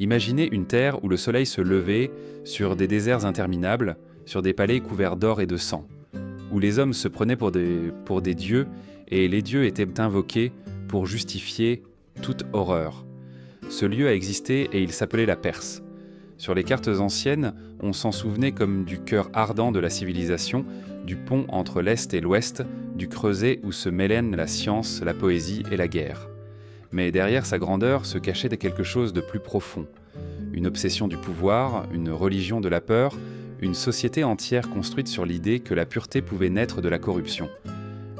Imaginez une terre où le soleil se levait sur des déserts interminables, sur des palais couverts d'or et de sang, où les hommes se prenaient pour des dieux et les dieux étaient invoqués pour justifier toute horreur. Ce lieu a existé et il s'appelait la Perse. Sur les cartes anciennes, on s'en souvenait comme du cœur ardent de la civilisation, du pont entre l'Est et l'Ouest, du creuset où se mêlent la science, la poésie et la guerre. Mais derrière sa grandeur se cachait quelque chose de plus profond. Une obsession du pouvoir, une religion de la peur, une société entière construite sur l'idée que la pureté pouvait naître de la corruption.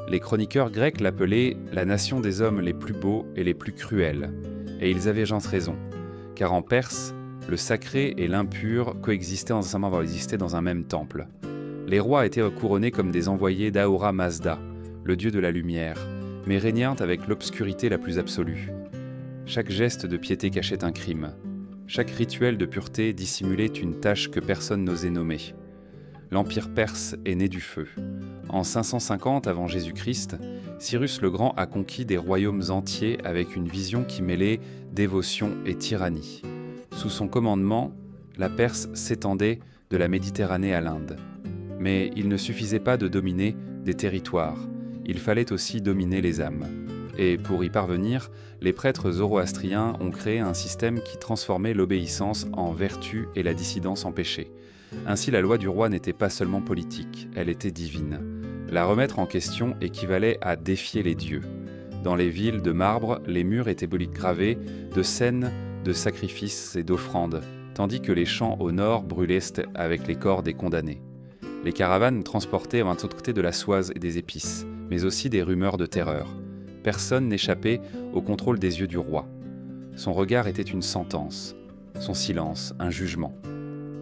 Les chroniqueurs grecs l'appelaient « la nation des hommes les plus beaux et les plus cruels ». Et ils avaient gens raison, car en Perse, le sacré et l'impur coexistaient dans un même temple. Les rois étaient couronnés comme des envoyés d'Ahura Mazda, le dieu de la lumière, mais régnant avec l'obscurité la plus absolue. Chaque geste de piété cachait un crime. Chaque rituel de pureté dissimulait une tâche que personne n'osait nommer. L'Empire perse est né du feu. En 550 avant Jésus-Christ, Cyrus le Grand a conquis des royaumes entiers avec une vision qui mêlait dévotion et tyrannie. Sous son commandement, la Perse s'étendait de la Méditerranée à l'Inde. Mais il ne suffisait pas de dominer des territoires, il fallait aussi dominer les âmes. Et pour y parvenir, les prêtres zoroastriens ont créé un système qui transformait l'obéissance en vertu et la dissidence en péché. Ainsi, la loi du roi n'était pas seulement politique, elle était divine. La remettre en question équivalait à défier les dieux. Dans les villes de marbre, les murs étaient gravés de scènes de sacrifices et d'offrandes, tandis que les champs au nord brûlaient avec les corps des condamnés. Les caravanes transportaient à l'autre côté de la soie et des épices, mais aussi des rumeurs de terreur. Personne n'échappait au contrôle des yeux du roi. Son regard était une sentence, son silence un jugement.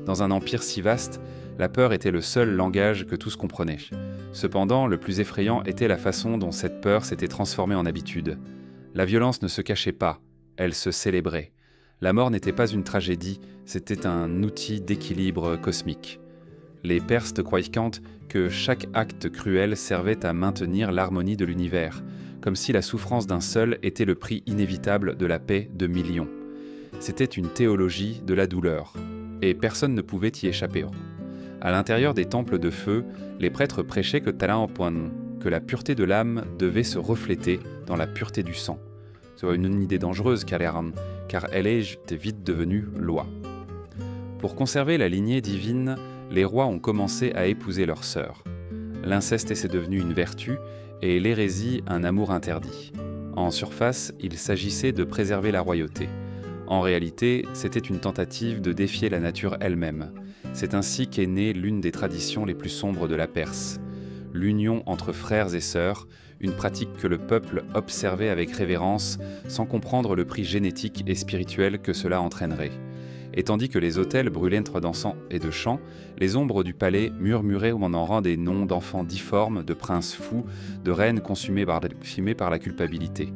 Dans un empire si vaste, la peur était le seul langage que tous comprenaient. Cependant, le plus effrayant était la façon dont cette peur s'était transformée en habitude. La violence ne se cachait pas, elle se célébrait. La mort n'était pas une tragédie, c'était un outil d'équilibre cosmique. Les Perses croyaient que chaque acte cruel servait à maintenir l'harmonie de l'univers, comme si la souffrance d'un seul était le prix inévitable de la paix de millions. C'était une théologie de la douleur, et personne ne pouvait y échapper. À l'intérieur des temples de feu, les prêtres prêchaient que la pureté de l'âme devait se refléter dans la pureté du sang. C'est une idée dangereuse car elle est vite devenue loi. Pour conserver la lignée divine, les rois ont commencé à épouser leurs sœurs. L'inceste est devenu une vertu et l'hérésie un amour interdit. En surface, il s'agissait de préserver la royauté. En réalité, c'était une tentative de défier la nature elle-même. C'est ainsi qu'est née l'une des traditions les plus sombres de la Perse. L'union entre frères et sœurs, une pratique que le peuple observait avec révérence, sans comprendre le prix génétique et spirituel que cela entraînerait. Et tandis que les autels brûlaient d'encens et de chants, les ombres du palais murmuraient au rang des noms d'enfants difformes, de princes fous, de reines consumées par la culpabilité.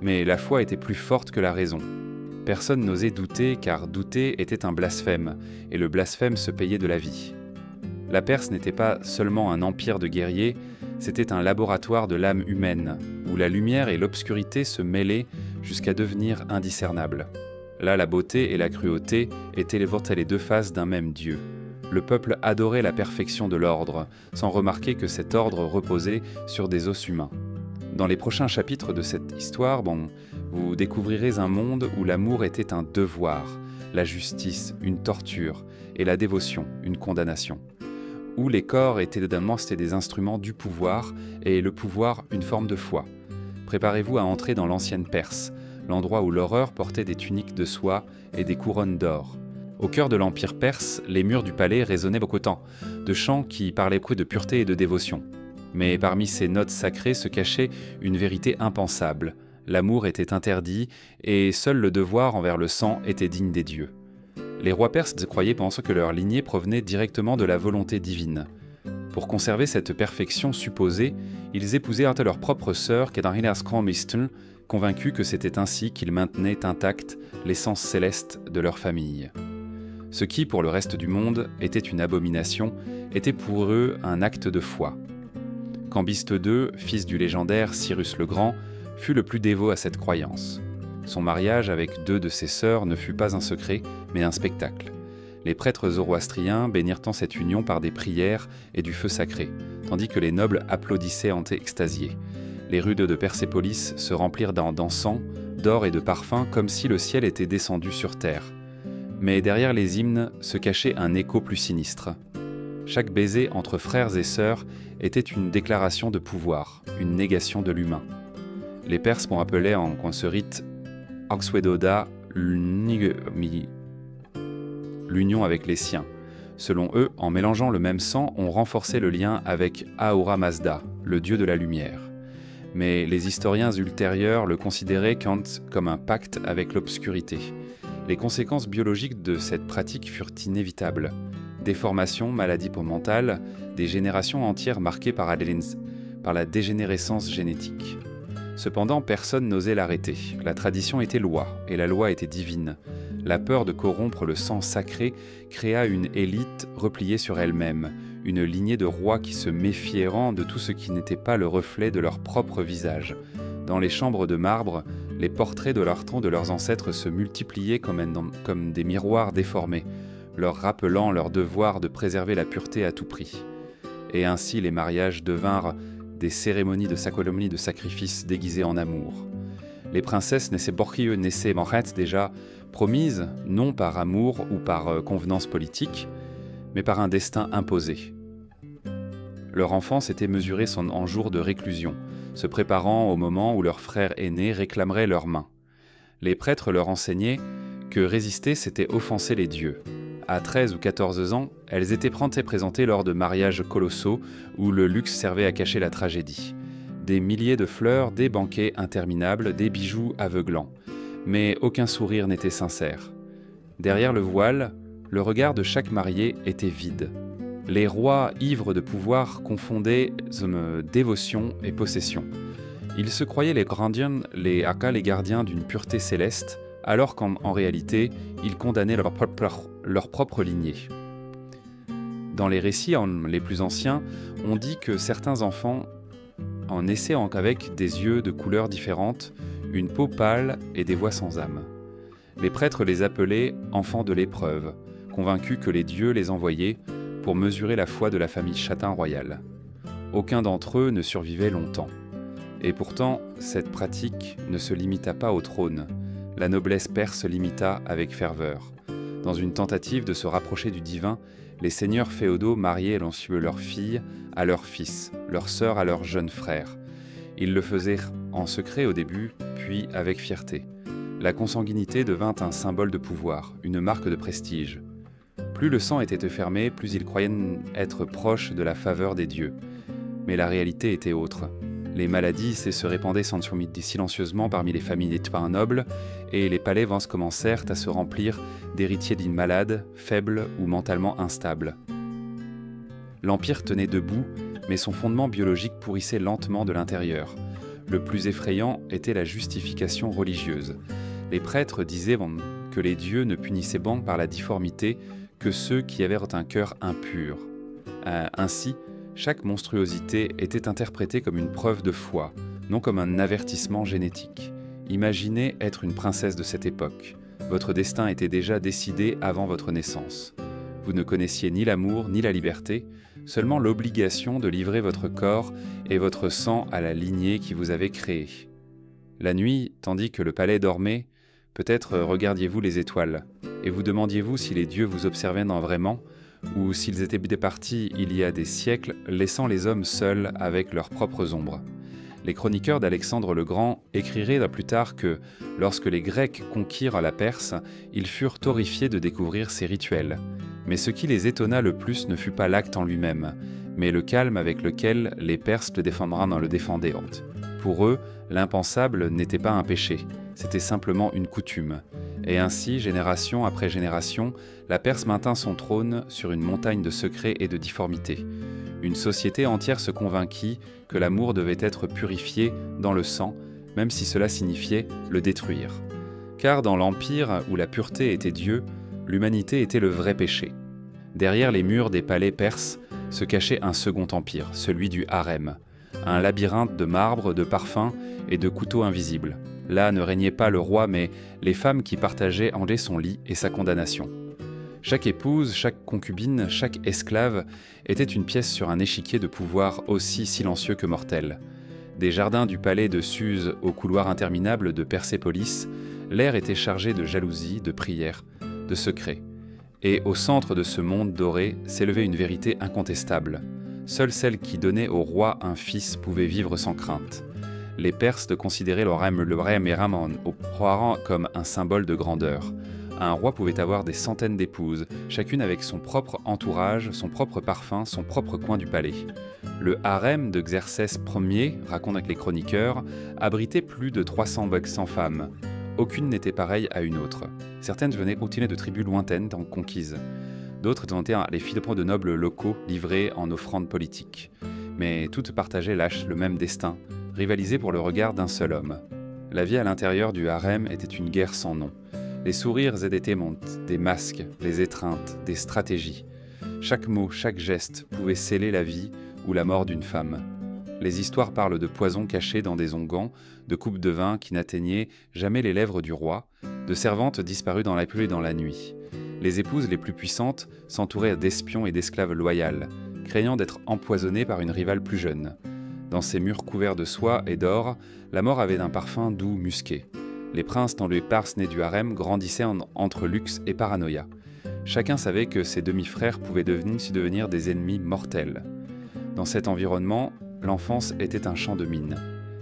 Mais la foi était plus forte que la raison. Personne n'osait douter, car douter était un blasphème, et le blasphème se payait de la vie. La Perse n'était pas seulement un empire de guerriers, c'était un laboratoire de l'âme humaine, où la lumière et l'obscurité se mêlaient jusqu'à devenir indiscernables. Là, la beauté et la cruauté étaient les deux faces d'un même Dieu. Le peuple adorait la perfection de l'ordre, sans remarquer que cet ordre reposait sur des os humains. Dans les prochains chapitres de cette histoire, vous découvrirez un monde où l'amour était un devoir, la justice, une torture, et la dévotion, une condamnation. Où les corps étaient des instruments du pouvoir, et le pouvoir une forme de foi. Préparez-vous à entrer dans l'ancienne Perse, l'endroit où l'horreur portait des tuniques de soie et des couronnes d'or. Au cœur de l'empire perse, les murs du palais résonnaient beaucoup de chants qui parlaient de pureté et de dévotion. Mais parmi ces notes sacrées se cachait une vérité impensable. L'amour était interdit et seul le devoir envers le sang était digne des dieux. Les rois perses croyaient pensant que leur lignée provenait directement de la volonté divine. Pour conserver cette perfection supposée, ils épousaient leur propre sœur, convaincus que c'était ainsi qu'ils maintenaient intacte l'essence céleste de leur famille. Ce qui, pour le reste du monde, était une abomination, était pour eux un acte de foi. Cambiste II, fils du légendaire Cyrus le Grand, fut le plus dévot à cette croyance. Son mariage avec 2 de ses sœurs ne fut pas un secret, mais un spectacle. Les prêtres zoroastriens bénirent cette union par des prières et du feu sacré, tandis que les nobles applaudissaient extasiés. Les rues de Persépolis se remplirent d'encens, d'or et de parfums comme si le ciel était descendu sur terre. Mais derrière les hymnes se cachait un écho plus sinistre. Chaque baiser entre frères et sœurs était une déclaration de pouvoir, une négation de l'humain. Les Perses m'ont appelé en ce rite Oxwedoda l'union avec les siens. Selon eux, en mélangeant le même sang, on renforçait le lien avec Ahura Mazda, le dieu de la lumière. Mais les historiens ultérieurs le considéraient comme un pacte avec l'obscurité. Les conséquences biologiques de cette pratique furent inévitables. Déformations, maladies mentales, des générations entières marquées par la dégénérescence génétique. Cependant, personne n'osait l'arrêter. La tradition était loi, et la loi était divine. La peur de corrompre le sang sacré créa une élite repliée sur elle-même, une lignée de rois qui se méfièrent de tout ce qui n'était pas le reflet de leur propre visage. Dans les chambres de marbre, les portraits de leurs ancêtres se multipliaient comme des miroirs déformés, leur rappelant leur devoir de préserver la pureté à tout prix. Et ainsi les mariages devinrent des cérémonies de sacrifice déguisées en amour. Les princesses naissaient déjà promises, non par amour ou par convenance politique, mais par un destin imposé. Leur enfance était mesurée en jours de réclusion, se préparant au moment où leurs frères aînés réclameraient leurs mains. Les prêtres leur enseignaient que résister, c'était offenser les dieux. À 13 ou 14 ans, elles étaient présentées lors de mariages colossaux où le luxe servait à cacher la tragédie. Des milliers de fleurs, des banquets interminables, des bijoux aveuglants. Mais aucun sourire n'était sincère. Derrière le voile, le regard de chaque marié était vide. Les rois ivres de pouvoir confondaient dévotion et possession. Ils se croyaient les gardiens d'une pureté céleste, alors qu'en réalité, ils condamnaient leur propre lignée. Dans les récits les plus anciens, on dit que certains enfants naissaient avec des yeux de couleurs différentes, une peau pâle et des voix sans âme. Les prêtres les appelaient « enfants de l'épreuve », convaincus que les dieux les envoyaient pour mesurer la foi de la famille châtain royale. Aucun d'entre eux ne survivait longtemps. Et pourtant, cette pratique ne se limita pas au trône. La noblesse perse l'imita avec ferveur. Dans une tentative de se rapprocher du divin, les seigneurs féodaux mariaient leurs filles à leurs fils, leurs sœurs à leurs jeunes frères. Ils le faisaient en secret au début, puis avec fierté. La consanguinité devint un symbole de pouvoir, une marque de prestige. Plus le sang était fermé, plus ils croyaient être proches de la faveur des dieux. Mais la réalité était autre. Les maladies se répandaient silencieusement parmi les familles des tueurs nobles, et les palais commencèrent à se remplir d'héritiers d'une malade, faible ou mentalement instable. L'Empire tenait debout, mais son fondement biologique pourrissait lentement de l'intérieur. Le plus effrayant était la justification religieuse. Les prêtres disaient que les dieux ne punissaient par la difformité que ceux qui avaient un cœur impur. Ainsi, chaque monstruosité était interprétée comme une preuve de foi, non comme un avertissement génétique. Imaginez être une princesse de cette époque. Votre destin était déjà décidé avant votre naissance. Vous ne connaissiez ni l'amour ni la liberté, seulement l'obligation de livrer votre corps et votre sang à la lignée qui vous avait créé. La nuit, tandis que le palais dormait, peut-être regardiez-vous les étoiles, et vous demandiez-vous si les dieux vous observaient vraiment, ou s'ils étaient départis il y a des siècles, laissant les hommes seuls avec leurs propres ombres. Les chroniqueurs d'Alexandre le Grand écriraient plus tard que, lorsque les Grecs conquirent la Perse, ils furent horrifiés de découvrir ces rituels. Mais ce qui les étonna le plus ne fut pas l'acte en lui-même, mais le calme avec lequel les Perses le défendaient. Pour eux, l'impensable n'était pas un péché, c'était simplement une coutume. Et ainsi, génération après génération, la Perse maintint son trône sur une montagne de secrets et de difformités. Une société entière se convainquit que l'amour devait être purifié dans le sang, même si cela signifiait le détruire. Car dans l'Empire, où la pureté était Dieu, l'humanité était le vrai péché. Derrière les murs des palais perses se cachait un second empire, celui du harem, un labyrinthe de marbre, de parfums et de couteaux invisibles. Là ne régnait pas le roi, mais les femmes qui partageaient en son lit et sa condamnation. Chaque épouse, chaque concubine, chaque esclave était une pièce sur un échiquier de pouvoir aussi silencieux que mortel. Des jardins du palais de Suse aux couloirs interminables de Persépolis, l'air était chargé de jalousie, de prières, de secrets. Et au centre de ce monde doré s'élevait une vérité incontestable. Seule celle qui donnait au roi un fils pouvait vivre sans crainte. Les Perses considéraient le roi comme un symbole de grandeur. Un roi pouvait avoir des centaines d'épouses, chacune avec son propre entourage, son propre parfum, son propre coin du palais. Le harem de Xerxès Ier, racontent les chroniqueurs, abritait plus de 300 femmes. Aucune n'était pareille à une autre. Certaines venaient continuer de tribus lointaines tant conquises. D'autres étaient les filles de nobles locaux livrés en offrandes politiques. Mais toutes partageaient le même destin, rivalisaient pour le regard d'un seul homme. La vie à l'intérieur du harem était une guerre sans nom. Les sourires et des témontes, des masques, des étreintes, des stratégies. Chaque mot, chaque geste pouvait sceller la vie ou la mort d'une femme. Les histoires parlent de poisons cachés dans des onguents, de coupes de vin qui n'atteignaient jamais les lèvres du roi, de servantes disparues dans la pluie et dans la nuit. Les épouses les plus puissantes s'entouraient d'espions et d'esclaves loyales, craignant d'être empoisonnées par une rivale plus jeune. Dans ces murs couverts de soie et d'or, la mort avait un parfum doux musqué. Les princes dans les Parses nés du harem grandissaient entre luxe et paranoïa. Chacun savait que ses demi-frères pouvaient devenir des ennemis mortels. Dans cet environnement, l'enfance était un champ de mines.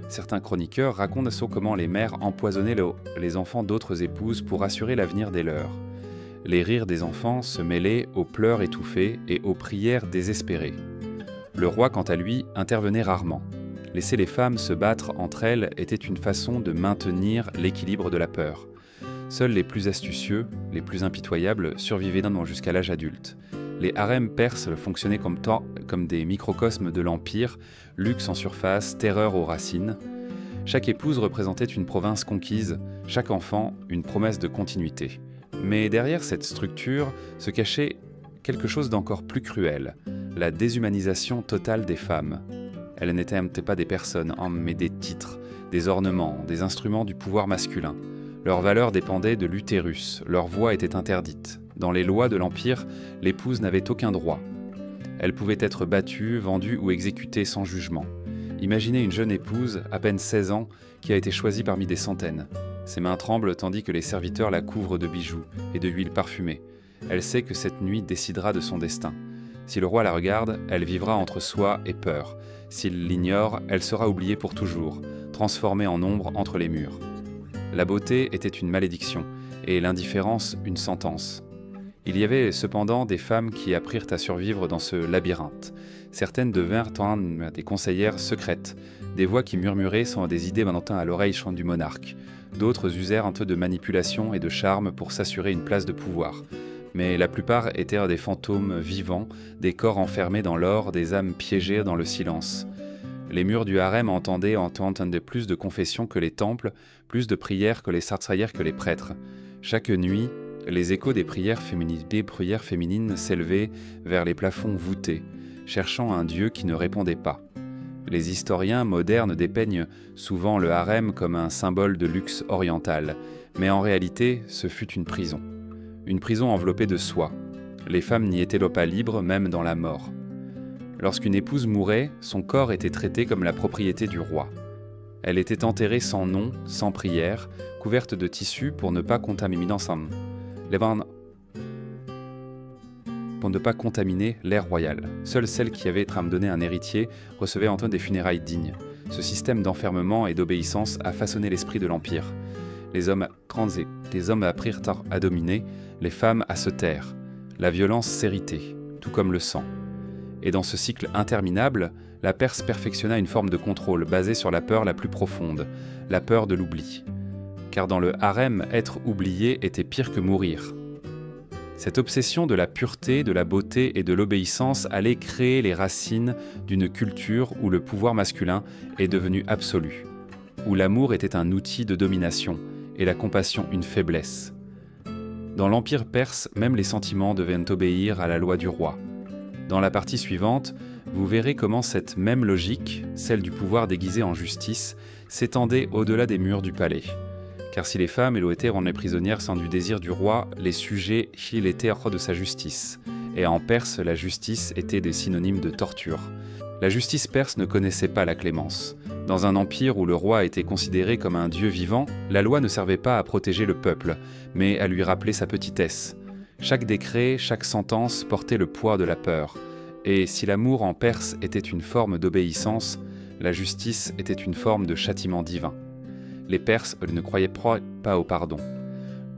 Certains chroniqueurs racontent comment les mères empoisonnaient les enfants d'autres épouses pour assurer l'avenir des leurs. Les rires des enfants se mêlaient aux pleurs étouffés et aux prières désespérées. Le roi, quant à lui, intervenait rarement. Laisser les femmes se battre entre elles était une façon de maintenir l'équilibre de la peur. Seuls les plus astucieux, les plus impitoyables, survivaient jusqu'à l'âge adulte. Les harems perses fonctionnaient comme des microcosmes de l'Empire, luxe en surface, terreur aux racines. Chaque épouse représentait une province conquise, chaque enfant une promesse de continuité. Mais derrière cette structure se cachait quelque chose d'encore plus cruel, la déshumanisation totale des femmes. Elles n'étaient pas des personnes, mais des titres, des ornements, des instruments du pouvoir masculin. Leur valeur dépendait de l'utérus, leur voix était interdite. Dans les lois de l'Empire, l'épouse n'avait aucun droit. Elle pouvait être battue, vendue ou exécutée sans jugement. Imaginez une jeune épouse, à peine 16 ans, qui a été choisie parmi des centaines. Ses mains tremblent tandis que les serviteurs la couvrent de bijoux et de huiles parfumées. Elle sait que cette nuit décidera de son destin. Si le roi la regarde, elle vivra entre soi et peur. S'il l'ignore, elle sera oubliée pour toujours, transformée en ombre entre les murs. La beauté était une malédiction, et l'indifférence une sentence. Il y avait cependant des femmes qui apprirent à survivre dans ce labyrinthe. Certaines devinrent des conseillères secrètes, des voix qui murmuraient sans des idées menant à l'oreille du monarque. D'autres usèrent un peu de manipulation et de charme pour s'assurer une place de pouvoir. Mais la plupart étaient des fantômes vivants, des corps enfermés dans l'or, des âmes piégées dans le silence. Les murs du harem entendaient plus de confessions que les temples, plus de prières que les sarsaïères que les prêtres. Chaque nuit, les échos des prières féminines s'élevaient vers les plafonds voûtés, cherchant un dieu qui ne répondait pas. Les historiens modernes dépeignent souvent le harem comme un symbole de luxe oriental, mais en réalité, ce fut une prison. Une prison enveloppée de soie. Les femmes n'y étaient pas libres, même dans la mort. Lorsqu'une épouse mourait, son corps était traité comme la propriété du roi. Elle était enterrée sans nom, sans prière, couverte de tissu pour ne pas contaminer l'air royal. Seule celle qui avait donné un héritier recevait en des funérailles dignes. Ce système d'enfermement et d'obéissance a façonné l'esprit de l'Empire. Les hommes apprirent à dominer, les femmes à se taire. La violence s'héritait, tout comme le sang. Et dans ce cycle interminable, la Perse perfectionna une forme de contrôle basée sur la peur la plus profonde, la peur de l'oubli. Car dans le harem, être oublié était pire que mourir. Cette obsession de la pureté, de la beauté et de l'obéissance allait créer les racines d'une culture où le pouvoir masculin est devenu absolu, où l'amour était un outil de domination et la compassion une faiblesse. Dans l'Empire perse, même les sentiments devaient obéir à la loi du roi. Dans la partie suivante, vous verrez comment cette même logique, celle du pouvoir déguisé en justice, s'étendait au-delà des murs du palais. Car si les femmes étaient rendues prisonnières sans du désir du roi, les sujets étaient hors de sa justice. Et en Perse, la justice était des synonymes de torture. La justice perse ne connaissait pas la clémence. Dans un empire où le roi était considéré comme un dieu vivant, la loi ne servait pas à protéger le peuple, mais à lui rappeler sa petitesse. Chaque décret, chaque sentence portait le poids de la peur. Et si l'amour en Perse était une forme d'obéissance, la justice était une forme de châtiment divin. Les Perses ne croyaient pas au pardon.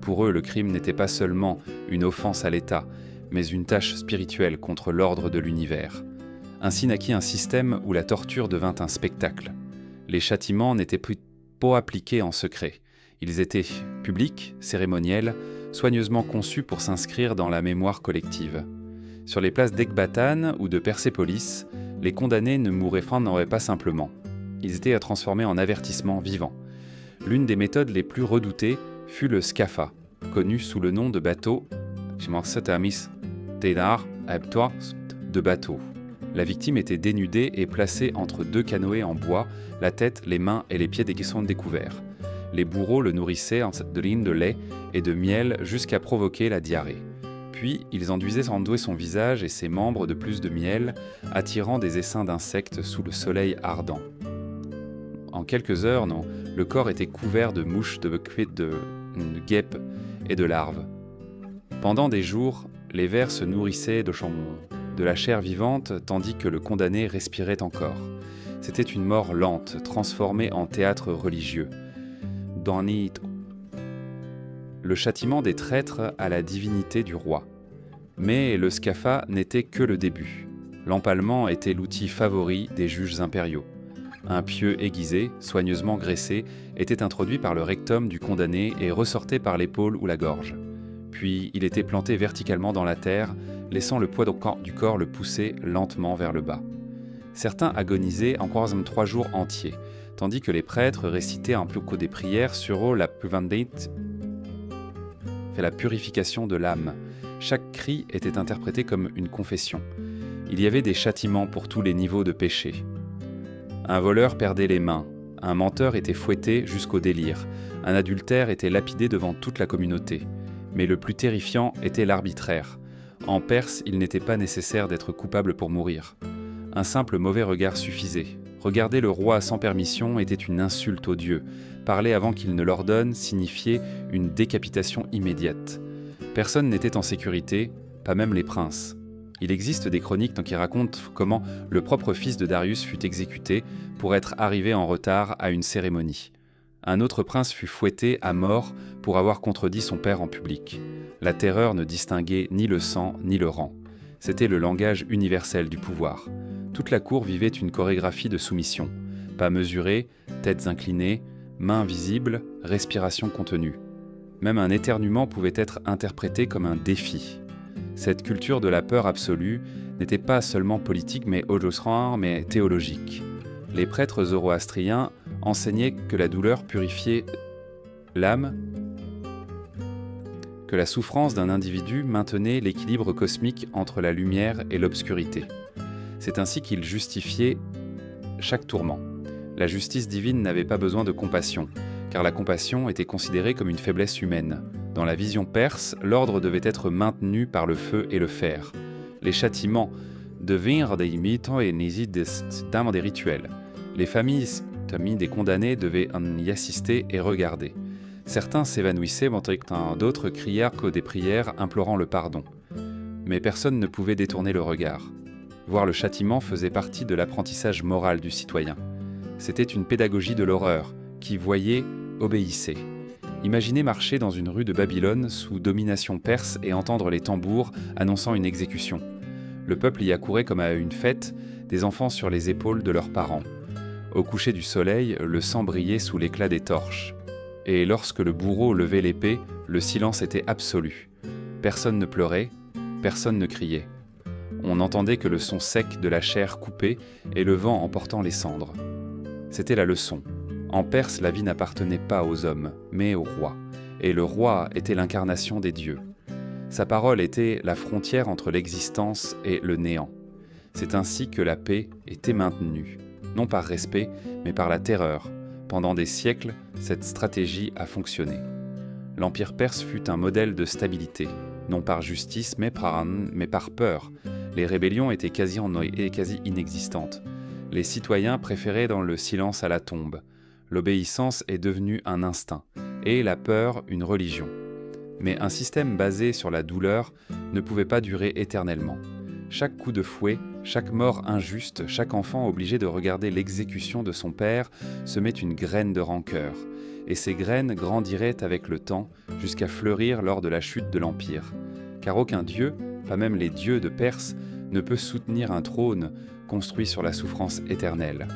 Pour eux, le crime n'était pas seulement une offense à l'État, mais une tâche spirituelle contre l'ordre de l'univers. Ainsi naquit un système où la torture devint un spectacle. Les châtiments n'étaient plus pas appliqués en secret. Ils étaient publics, cérémoniels, soigneusement conçus pour s'inscrire dans la mémoire collective. Sur les places d'Ecbatane ou de Persépolis, les condamnés ne mouraient pas simplement. Ils étaient transformés en avertissements vivants. L'une des méthodes les plus redoutées fut le scafa, connu sous le nom de bateau de bateau. La victime était dénudée et placée entre deux canoës en bois, la tête, les mains et les pieds des sont découverts. Les bourreaux le nourrissaient de lignes de lait et de miel jusqu'à provoquer la diarrhée. Puis, ils enduisaient son visage et ses membres de plus de miel, attirant des essaims d'insectes sous le soleil ardent. En quelques heures, le corps était couvert de mouches, de guêpes et de larves. Pendant des jours, les vers se nourrissaient de la chair vivante, tandis que le condamné respirait encore. C'était une mort lente, transformée en théâtre religieux. Le châtiment des traîtres à la divinité du roi. Mais le scafa n'était que le début. L'empalement était l'outil favori des juges impériaux. Un pieu aiguisé, soigneusement graissé, était introduit par le rectum du condamné et ressortait par l'épaule ou la gorge. Puis il était planté verticalement dans la terre, laissant le poids du corps le pousser lentement vers le bas. Certains agonisaient en 3 jours entiers, tandis que les prêtres récitaient un peu des prières sur la purification de l'âme. Chaque cri était interprété comme une confession. Il y avait des châtiments pour tous les niveaux de péché. Un voleur perdait les mains, un menteur était fouetté jusqu'au délire, un adultère était lapidé devant toute la communauté. Mais le plus terrifiant était l'arbitraire. En Perse, il n'était pas nécessaire d'être coupable pour mourir. Un simple mauvais regard suffisait. Regarder le roi sans permission était une insulte aux dieux. Parler avant qu'il ne l'ordonne signifiait une décapitation immédiate. Personne n'était en sécurité, pas même les princes. Il existe des chroniques qui racontent comment le propre fils de Darius fut exécuté pour être arrivé en retard à une cérémonie. Un autre prince fut fouetté à mort pour avoir contredit son père en public. La terreur ne distinguait ni le sang ni le rang. C'était le langage universel du pouvoir. Toute la cour vivait une chorégraphie de soumission. Pas mesurés, têtes inclinées, mains visibles, respiration contenue. Même un éternuement pouvait être interprété comme un défi. Cette culture de la peur absolue n'était pas seulement politique mais théologique. Les prêtres zoroastriens enseignaient que la douleur purifiait l'âme, que la souffrance d'un individu maintenait l'équilibre cosmique entre la lumière et l'obscurité. C'est ainsi qu'ils justifiaient chaque tourment. La justice divine n'avait pas besoin de compassion, car la compassion était considérée comme une faiblesse humaine. Dans la vision perse, l'ordre devait être maintenu par le feu et le fer. Les châtiments devinrent des des rituels. Les familles des condamnés devaient y assister et regarder. Certains s'évanouissaient, d'autres crièrent que des prières implorant le pardon. Mais personne ne pouvait détourner le regard. Voir le châtiment faisait partie de l'apprentissage moral du citoyen. C'était une pédagogie de l'horreur, qui voyait, obéissait. Imaginez marcher dans une rue de Babylone sous domination perse et entendre les tambours annonçant une exécution. Le peuple y accourait comme à une fête, des enfants sur les épaules de leurs parents. Au coucher du soleil, le sang brillait sous l'éclat des torches. Et lorsque le bourreau levait l'épée, le silence était absolu. Personne ne pleurait, personne ne criait. On n'entendait que le son sec de la chair coupée et le vent emportant les cendres. C'était la leçon. En Perse, la vie n'appartenait pas aux hommes, mais au roi. Et le roi était l'incarnation des dieux. Sa parole était la frontière entre l'existence et le néant. C'est ainsi que la paix était maintenue, non par respect, mais par la terreur, Pendant des siècles, cette stratégie a fonctionné. L'Empire perse fut un modèle de stabilité, non par justice mais par peur. Les rébellions étaient quasi inexistantes. Les citoyens préféraient dans le silence à la tombe. L'obéissance est devenue un instinct, et la peur une religion. Mais un système basé sur la douleur ne pouvait pas durer éternellement. Chaque coup de fouet, chaque mort injuste, chaque enfant obligé de regarder l'exécution de son père semait une graine de rancœur. Et ces graines grandiraient avec le temps jusqu'à fleurir lors de la chute de l'Empire. Car aucun dieu, pas même les dieux de Perse, ne peut soutenir un trône construit sur la souffrance éternelle.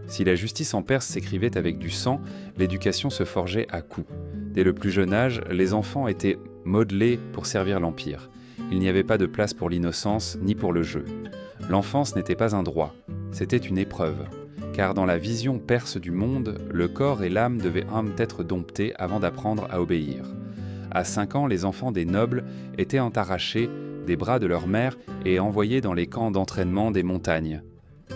Si la justice en Perse s'écrivait avec du sang, l'éducation se forgeait à coups. Dès le plus jeune âge, les enfants étaient modelés pour servir l'Empire. Il n'y avait pas de place pour l'innocence ni pour le jeu. L'enfance n'était pas un droit, c'était une épreuve. Car dans la vision perse du monde, le corps et l'âme devaient être domptés avant d'apprendre à obéir. À 5 ans, les enfants des nobles étaient arrachés des bras de leur mère et envoyés dans les camps d'entraînement des montagnes.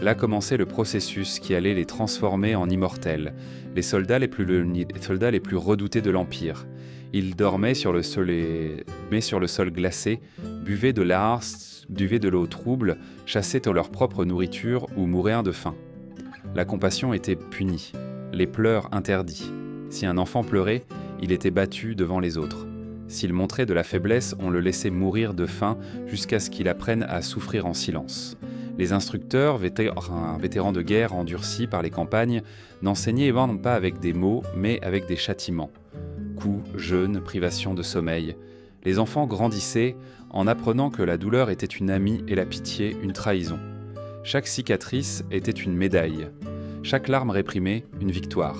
Là commençait le processus qui allait les transformer en immortels, les soldats les plus redoutés de l'Empire. Ils dormaient sur le sol glacé, buvaient de l'eau trouble, chassaient leur propre nourriture ou mouraient de faim. La compassion était punie, les pleurs interdits. Si un enfant pleurait, il était battu devant les autres. S'il montrait de la faiblesse, on le laissait mourir de faim jusqu'à ce qu'il apprenne à souffrir en silence. Les instructeurs, vétérans de guerre endurcis par les campagnes, n'enseignaient pas avec des mots, mais avec des châtiments. Coups, jeûnes, privation de sommeil. Les enfants grandissaient en apprenant que la douleur était une amie et la pitié une trahison. Chaque cicatrice était une médaille. Chaque larme réprimée, une victoire.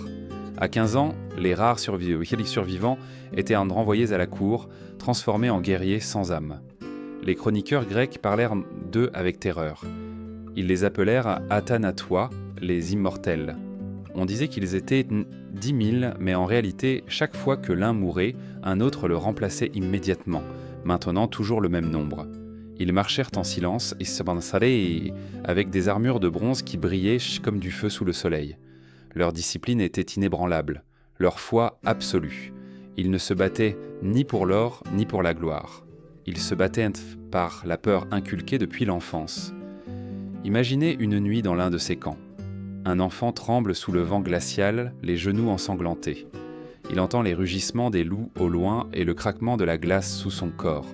À 15 ans, les rares survivants étaient renvoyés à la cour, transformés en guerriers sans âme. Les chroniqueurs grecs parlèrent d'eux avec terreur. Ils les appelèrent Athanatois, les immortels. On disait qu'ils étaient 10 000, mais en réalité, chaque fois que l'un mourait, un autre le remplaçait immédiatement, maintenant toujours le même nombre. Ils marchèrent en silence et s'avançaient avec des armures de bronze qui brillaient comme du feu sous le soleil. Leur discipline était inébranlable, leur foi absolue. Ils ne se battaient ni pour l'or ni pour la gloire. Ils se battaient par la peur inculquée depuis l'enfance. Imaginez une nuit dans l'un de ces camps. Un enfant tremble sous le vent glacial, les genoux ensanglantés. Il entend les rugissements des loups au loin et le craquement de la glace sous son corps.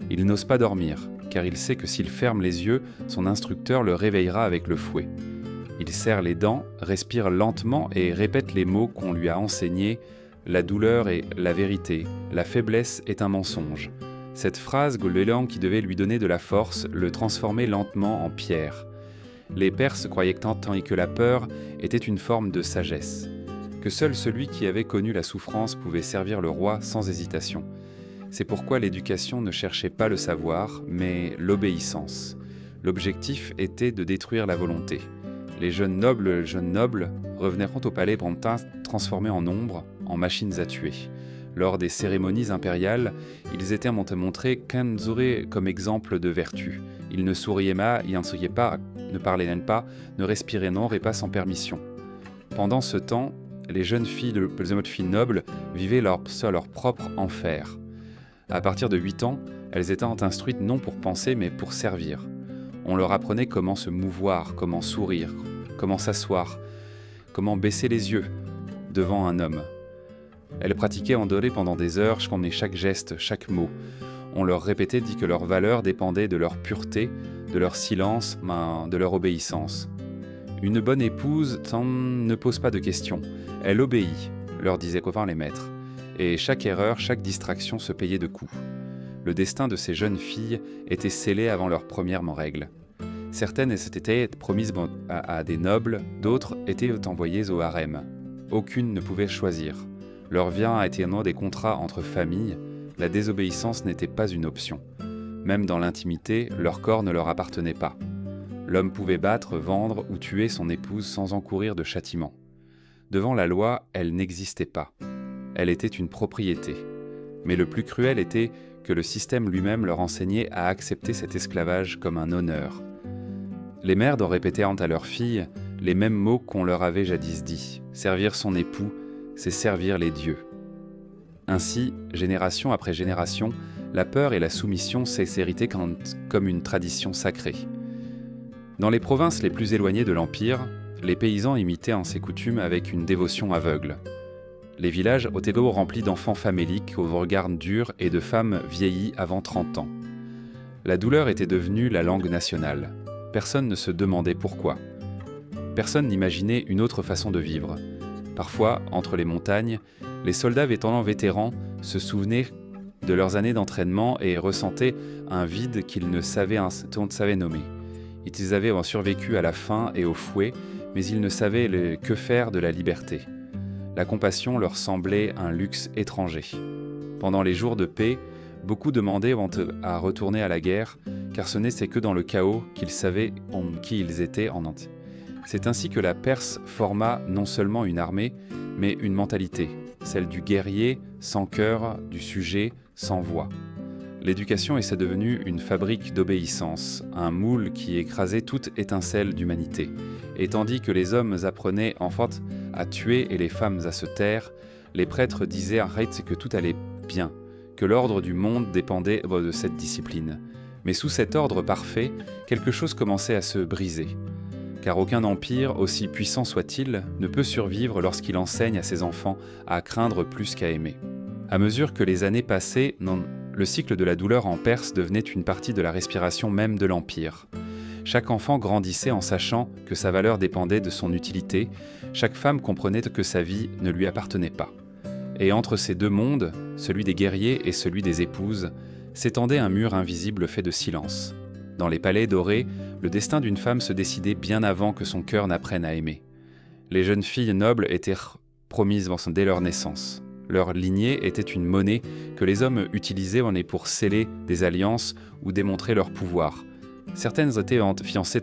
Il n'ose pas dormir, car il sait que s'il ferme les yeux, son instructeur le réveillera avec le fouet. Il serre les dents, respire lentement et répète les mots qu'on lui a enseignés. La douleur est la vérité, la faiblesse est un mensonge. Cette phrase, l'élan qui devait lui donner de la force, le transformait lentement en pierre. Les Perses croyaient que la peur était une forme de sagesse, que seul celui qui avait connu la souffrance pouvait servir le roi sans hésitation. C'est pourquoi l'éducation ne cherchait pas le savoir, mais l'obéissance. L'objectif était de détruire la volonté. Les jeunes nobles revenaient au palais Brantin transformés en ombres, en machines à tuer. Lors des cérémonies impériales, ils étaient montrés Kanzure comme exemple de vertu. Ils ne souriaient pas, ne parlaient même pas, ne respiraient pas sans permission. Pendant ce temps, les jeunes filles nobles vivaient leur propre enfer. À partir de 8 ans, elles étaient instruites non pour penser mais pour servir. On leur apprenait comment se mouvoir, comment sourire, comment s'asseoir, comment baisser les yeux devant un homme. Elles pratiquaient en doré pendant des heures, chaque geste, chaque mot. On leur répétait que leur valeur dépendait de leur pureté, de leur silence, de leur obéissance. Une bonne épouse ne pose pas de questions, elle obéit, leur disaient les maîtres. Et chaque erreur, chaque distraction se payait de coups. Le destin de ces jeunes filles était scellé avant leur première règle. Certaines étaient promises à des nobles, d'autres étaient envoyées au harem. Aucune ne pouvait choisir. Leur vie a été des contrats entre familles, la désobéissance n'était pas une option. Même dans l'intimité, leur corps ne leur appartenait pas. L'homme pouvait battre, vendre ou tuer son épouse sans encourir de châtiment. Devant la loi, elle n'existait pas. Elle était une propriété. Mais le plus cruel était que le système lui-même leur enseignait à accepter cet esclavage comme un honneur. Les mères répétaient à leurs filles les mêmes mots qu'on leur avait jadis dits. Servir son époux, c'est servir les dieux. Ainsi, génération après génération, la peur et la soumission s'est héritée comme une tradition sacrée. Dans les provinces les plus éloignées de l'Empire, les paysans imitaient en ces coutumes avec une dévotion aveugle. Les villages étaient remplis d'enfants faméliques aux regards durs et de femmes vieillies avant 30 ans. La douleur était devenue la langue nationale. Personne ne se demandait pourquoi. Personne n'imaginait une autre façon de vivre. Parfois, entre les montagnes, les soldats vétérans se souvenaient de leurs années d'entraînement et ressentaient un vide qu'ils ne savaient nommer. Ils avaient survécu à la faim et au fouet, mais ils ne savaient que faire de la liberté. La compassion leur semblait un luxe étranger. Pendant les jours de paix, beaucoup demandaient à retourner à la guerre, car ce n'était que dans le chaos qu'ils savaient qui ils étaient en entier. C'est ainsi que la Perse forma non seulement une armée, mais une mentalité, celle du guerrier sans cœur, du sujet sans voix. L'éducation est devenue une fabrique d'obéissance, un moule qui écrasait toute étincelle d'humanité. Et tandis que les hommes apprenaient enfant à tuer et les femmes à se taire, les prêtres disaient arrête que tout allait bien, que l'ordre du monde dépendait de cette discipline. Mais sous cet ordre parfait, quelque chose commençait à se briser. Car aucun empire, aussi puissant soit-il, ne peut survivre lorsqu'il enseigne à ses enfants à craindre plus qu'à aimer. À mesure que les années passaient, le cycle de la douleur en Perse devenait une partie de la respiration même de l'Empire. Chaque enfant grandissait en sachant que sa valeur dépendait de son utilité, chaque femme comprenait que sa vie ne lui appartenait pas. Et entre ces deux mondes, celui des guerriers et celui des épouses, s'étendait un mur invisible fait de silence. Dans les palais dorés, le destin d'une femme se décidait bien avant que son cœur n'apprenne à aimer. Les jeunes filles nobles étaient promises dès leur naissance. Leur lignée était une monnaie que les hommes utilisaient pour sceller des alliances ou démontrer leur pouvoir. Certaines étaient fiancées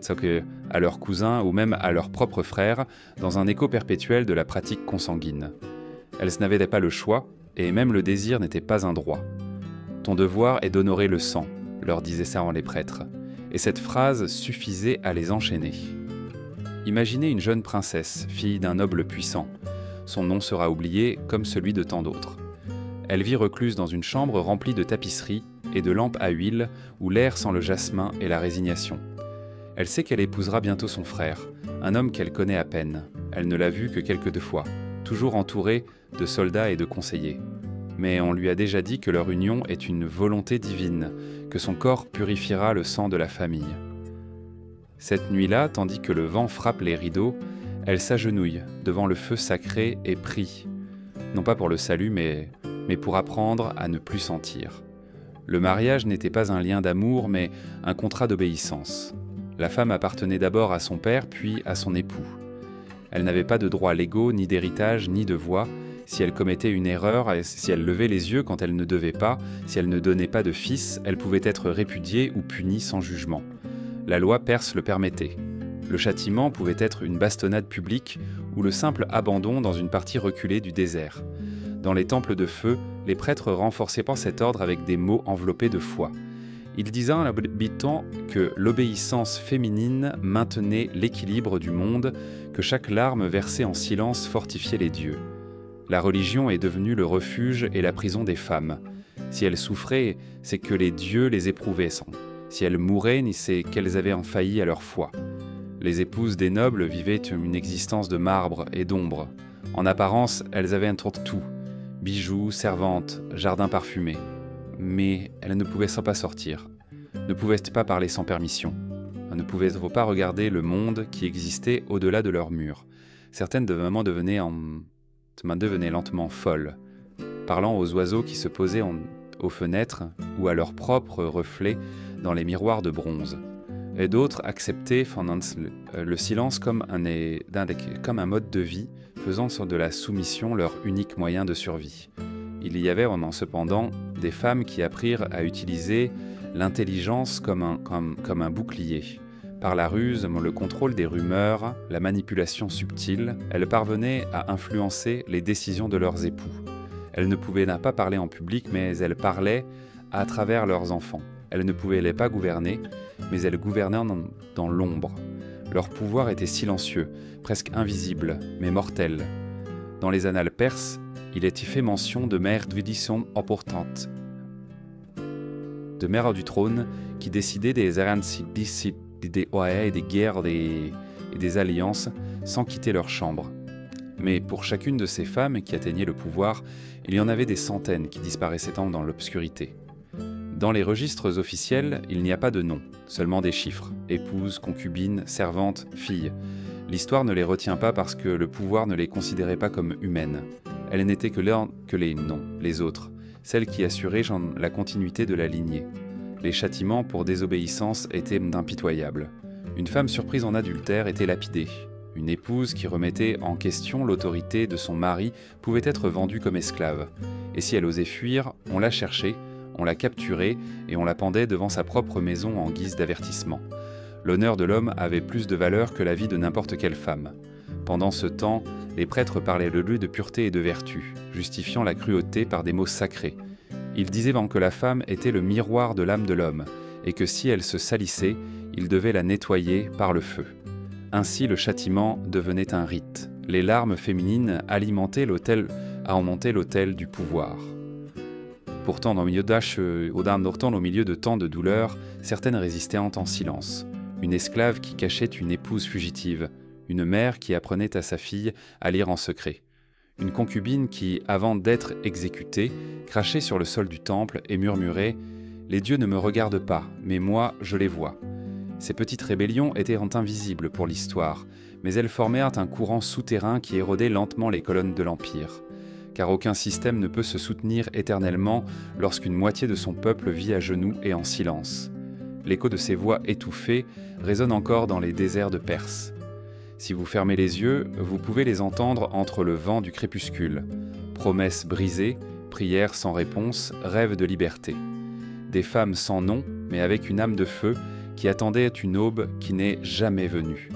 à leurs cousins ou même à leurs propres frères, dans un écho perpétuel de la pratique consanguine. Elles n'avaient pas le choix, et même le désir n'était pas un droit. « Ton devoir est d'honorer le sang », leur disaient savants les prêtres, et cette phrase suffisait à les enchaîner. Imaginez une jeune princesse, fille d'un noble puissant. Son nom sera oublié comme celui de tant d'autres. Elle vit recluse dans une chambre remplie de tapisseries et de lampes à huile où l'air sent le jasmin et la résignation. Elle sait qu'elle épousera bientôt son frère, un homme qu'elle connaît à peine. Elle ne l'a vu que quelques deux fois, toujours entourée de soldats et de conseillers. Mais on lui a déjà dit que leur union est une volonté divine, que son corps purifiera le sang de la famille. Cette nuit-là, tandis que le vent frappe les rideaux, elle s'agenouille devant le feu sacré et prie, non pas pour le salut, mais pour apprendre à ne plus sentir. Le mariage n'était pas un lien d'amour, mais un contrat d'obéissance. La femme appartenait d'abord à son père, puis à son époux. Elle n'avait pas de droits légaux, ni d'héritage, ni de voix. Si elle commettait une erreur, si elle levait les yeux quand elle ne devait pas, si elle ne donnait pas de fils, elle pouvait être répudiée ou punie sans jugement. La loi perse le permettait. Le châtiment pouvait être une bastonnade publique ou le simple abandon dans une partie reculée du désert. Dans les temples de feu, les prêtres renforçaient cet ordre avec des mots enveloppés de foi. Ils disaient en habitant que l'obéissance féminine maintenait l'équilibre du monde, que chaque larme versée en silence fortifiait les dieux. La religion est devenue le refuge et la prison des femmes. Si elles souffraient, c'est que les dieux les éprouvaient. Si elles mouraient, c'est qu'elles avaient failli à leur foi. Les épouses des nobles vivaient une existence de marbre et d'ombre. En apparence, elles avaient un tour de tout. Bijoux, servantes, jardins parfumés. Mais elles ne pouvaient pas sortir, ne pouvaient pas parler sans permission, ne pouvaient pas regarder le monde qui existait au-delà de leurs murs. Certaines devenaient lentement folles, parlant aux oiseaux qui se posaient aux fenêtres ou à leurs propres reflets dans les miroirs de bronze. Et d'autres acceptaient le silence comme un mode de vie, faisant de la soumission leur unique moyen de survie. Il y avait cependant des femmes qui apprirent à utiliser l'intelligence comme un bouclier. Par la ruse, le contrôle des rumeurs, la manipulation subtile, elles parvenaient à influencer les décisions de leurs époux. Elles ne pouvaient pas parler en public, mais elles parlaient à travers leurs enfants. Elles ne pouvaient pas gouverner, mais elles gouvernaient dans l'ombre. Leur pouvoir était silencieux, presque invisible, mais mortel. Dans les annales perses, il est y fait mention de mères d'udition importantes, de mères du trône qui décidaient des et des guerres et des alliances sans quitter leur chambre. Mais pour chacune de ces femmes qui atteignaient le pouvoir, il y en avait des centaines qui disparaissaient dans l'obscurité. Dans les registres officiels, il n'y a pas de nom, seulement des chiffres, épouses, concubines, servantes, filles. L'histoire ne les retient pas parce que le pouvoir ne les considérait pas comme humaines. Elles n'étaient que les noms, les autres, celles qui assuraient la continuité de la lignée. Les châtiments pour désobéissance étaient impitoyables. Une femme surprise en adultère était lapidée. Une épouse qui remettait en question l'autorité de son mari pouvait être vendue comme esclave. Et si elle osait fuir, on la cherchait, on la capturait et on la pendait devant sa propre maison en guise d'avertissement. L'honneur de l'homme avait plus de valeur que la vie de n'importe quelle femme. Pendant ce temps, les prêtres parlaient le lieu de pureté et de vertu, justifiant la cruauté par des mots sacrés. Ils disaient que la femme était le miroir de l'âme de l'homme, et que si elle se salissait, il devait la nettoyer par le feu. Ainsi le châtiment devenait un rite. Les larmes féminines alimentaient l'autel du pouvoir. Pourtant, au milieu de tant de douleurs, certaines résistaient en silence. Une esclave qui cachait une épouse fugitive, une mère qui apprenait à sa fille à lire en secret, une concubine qui, avant d'être exécutée, crachait sur le sol du temple et murmurait « Les dieux ne me regardent pas, mais moi, je les vois ». Ces petites rébellions étaient invisibles pour l'histoire, mais elles formèrent un courant souterrain qui érodait lentement les colonnes de l'Empire. Car aucun système ne peut se soutenir éternellement lorsqu'une moitié de son peuple vit à genoux et en silence. L'écho de ces voix étouffées résonne encore dans les déserts de Perse. Si vous fermez les yeux, vous pouvez les entendre entre le vent du crépuscule. Promesses brisées, prières sans réponse, rêves de liberté. Des femmes sans nom, mais avec une âme de feu, qui attendaient une aube qui n'est jamais venue.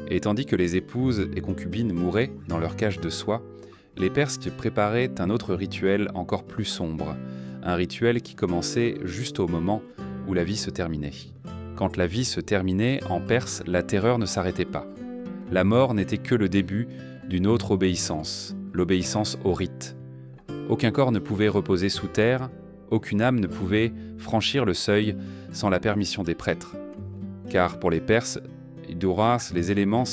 Et tandis que les épouses et concubines mouraient dans leur cage de soie, les Perses préparaient un autre rituel encore plus sombre, un rituel qui commençait juste au moment où la vie se terminait. Quand la vie se terminait, en Perse, la terreur ne s'arrêtait pas. La mort n'était que le début d'une autre obéissance, l'obéissance au rite. Aucun corps ne pouvait reposer sous terre, aucune âme ne pouvait franchir le seuil sans la permission des prêtres. Car pour les Perses, Duras, les éléments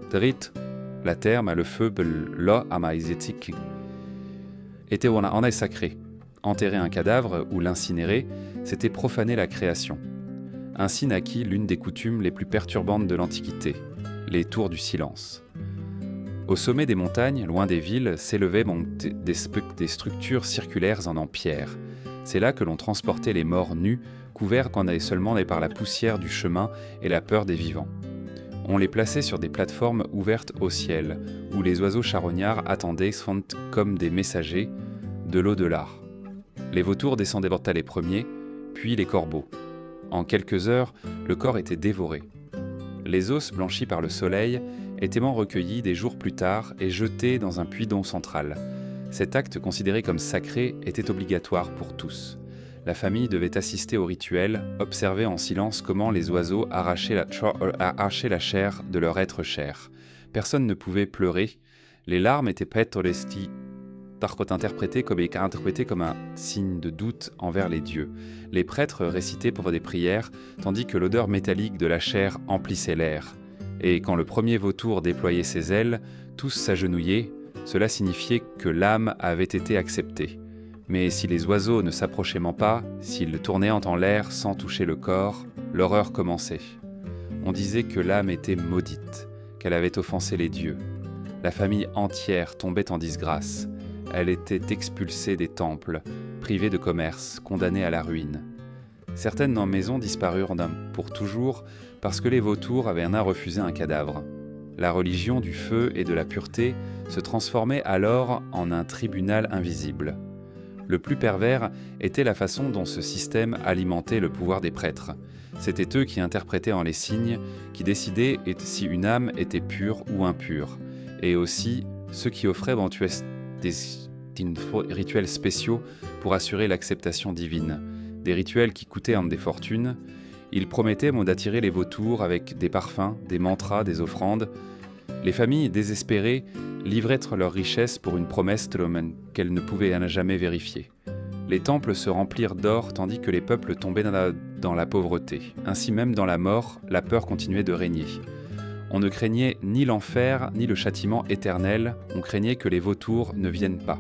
drit, la terre, le feu, l'eau, était en sacré. Enterrer un cadavre ou l'incinérer, c'était profaner la création. Ainsi naquit l'une des coutumes les plus perturbantes de l'Antiquité, les tours du silence. Au sommet des montagnes, loin des villes, s'élevaient des structures circulaires en pierre. C'est là que l'on transportait les morts nus, couverts seulement par la poussière du chemin et la peur des vivants. On les plaçait sur des plateformes ouvertes au ciel, où les oiseaux charognards attendaient comme des messagers de l'au-delà. Les vautours descendaient les premiers, puis les corbeaux. En quelques heures, le corps était dévoré. Les os blanchis par le soleil étaient recueillis des jours plus tard et jetés dans un puits d'eau central. Cet acte considéré comme sacré était obligatoire pour tous. La famille devait assister au rituel, observer en silence comment les oiseaux arrachaient la chair de leur être cher. Personne ne pouvait pleurer. Les larmes étaient interprétées comme un signe de doute envers les dieux. Les prêtres récitaient pour des prières, tandis que l'odeur métallique de la chair emplissait l'air. Et quand le premier vautour déployait ses ailes, tous s'agenouillaient. Cela signifiait que l'âme avait été acceptée. Mais si les oiseaux ne s'approchaient pas, s'ils tournaient en l'air sans toucher le corps, l'horreur commençait. On disait que l'âme était maudite, qu'elle avait offensé les dieux. La famille entière tombait en disgrâce. Elle était expulsée des temples, privée de commerce, condamnée à la ruine. Certaines maisons disparurent pour toujours parce que les vautours avaient refusé un cadavre. La religion du feu et de la pureté se transformait alors en un tribunal invisible. Le plus pervers était la façon dont ce système alimentait le pouvoir des prêtres. C'étaient eux qui interprétaient les signes, qui décidaient si une âme était pure ou impure, et aussi ceux qui offraient des rituels spéciaux pour assurer l'acceptation divine, des rituels qui coûtaient des fortunes. Ils promettaient d'attirer les vautours avec des parfums, des mantras, des offrandes. Les familles désespérées livraient leurs richesses pour une promesse qu'elles ne pouvaient jamais vérifier. Les temples se remplirent d'or tandis que les peuples tombaient dans la pauvreté. Ainsi même dans la mort, la peur continuait de régner. On ne craignait ni l'enfer ni le châtiment éternel, on craignait que les vautours ne viennent pas.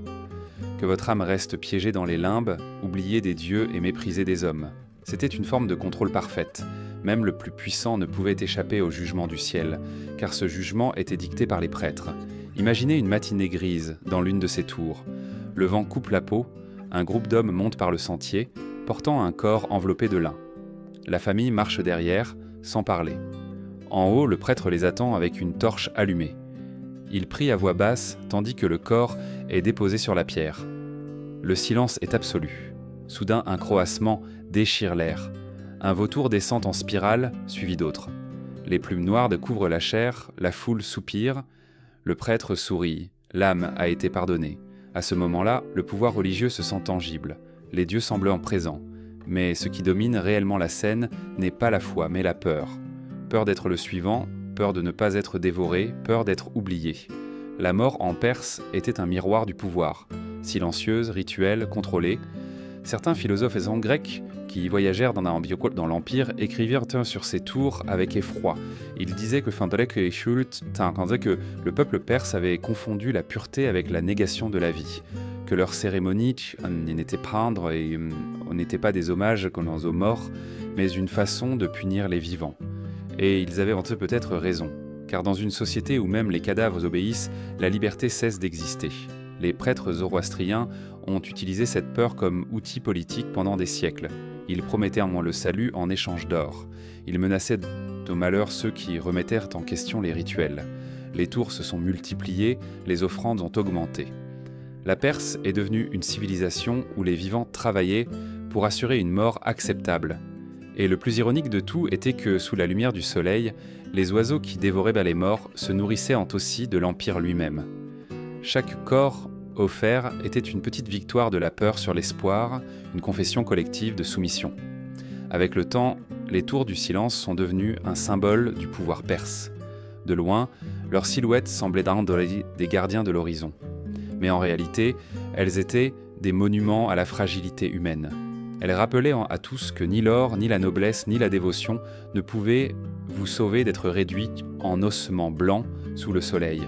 Que votre âme reste piégée dans les limbes, oubliée des dieux et méprisée des hommes. C'était une forme de contrôle parfaite. Même le plus puissant ne pouvait échapper au jugement du ciel, car ce jugement était dicté par les prêtres. Imaginez une matinée grise dans l'une de ces tours. Le vent coupe la peau, un groupe d'hommes monte par le sentier, portant un corps enveloppé de lin. La famille marche derrière, sans parler. En haut, le prêtre les attend avec une torche allumée. Il prie à voix basse, tandis que le corps est déposé sur la pierre. Le silence est absolu. Soudain, un croassement déchire l'air. Un vautour descend en spirale, suivi d'autres. Les plumes noires couvrent la chair, la foule soupire. Le prêtre sourit. L'âme a été pardonnée. À ce moment-là, le pouvoir religieux se sent tangible. Les dieux semblent en présent. Mais ce qui domine réellement la scène n'est pas la foi, mais la peur. Peur d'être le suivant, peur de ne pas être dévoré, peur d'être oublié. La mort en Perse était un miroir du pouvoir. Silencieuse, rituelle, contrôlée. Certains philosophes grecs qui voyagèrent dans l'Empire écrivirent sur ces tours avec effroi. Ils disaient que le peuple perse avait confondu la pureté avec la négation de la vie, que leurs cérémonies n'étaient n'étaient pas des hommages aux morts, mais une façon de punir les vivants. Et ils avaient peut-être raison, car dans une société où même les cadavres obéissent, la liberté cesse d'exister. Les prêtres zoroastriens ont utilisé cette peur comme outil politique pendant des siècles. Ils promettaient le salut en échange d'or. Ils menaçaient de malheur ceux qui remettèrent en question les rituels. Les tours se sont multipliées, les offrandes ont augmenté. La Perse est devenue une civilisation où les vivants travaillaient pour assurer une mort acceptable. Et le plus ironique de tout était que, sous la lumière du soleil, les oiseaux qui dévoraient les morts se nourrissaient aussi de l'Empire lui-même. Chaque corps offert était une petite victoire de la peur sur l'espoir, une confession collective de soumission. Avec le temps, les tours du silence sont devenues un symbole du pouvoir perse. De loin, leurs silhouettes semblaient des gardiens de l'horizon. Mais en réalité, elles étaient des monuments à la fragilité humaine. Elles rappelaient à tous que ni l'or, ni la noblesse, ni la dévotion ne pouvaient vous sauver d'être réduits en ossements blancs sous le soleil.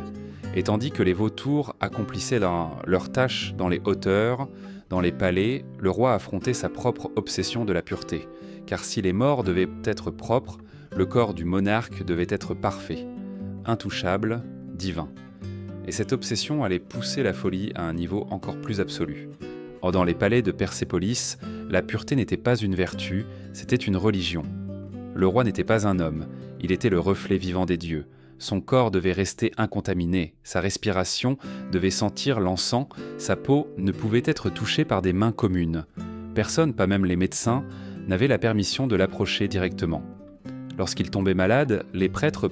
Et tandis que les vautours accomplissaient leurs tâches dans les hauteurs, dans les palais, le roi affrontait sa propre obsession de la pureté. Car si les morts devaient être propres, le corps du monarque devait être parfait, intouchable, divin. Et cette obsession allait pousser la folie à un niveau encore plus absolu. Or, dans les palais de Persépolis, la pureté n'était pas une vertu, c'était une religion. Le roi n'était pas un homme, il était le reflet vivant des dieux. Son corps devait rester incontaminé, sa respiration devait sentir l'encens, sa peau ne pouvait être touchée par des mains communes. Personne, pas même les médecins, n'avait la permission de l'approcher directement. Lorsqu'il tombait malade, les prêtres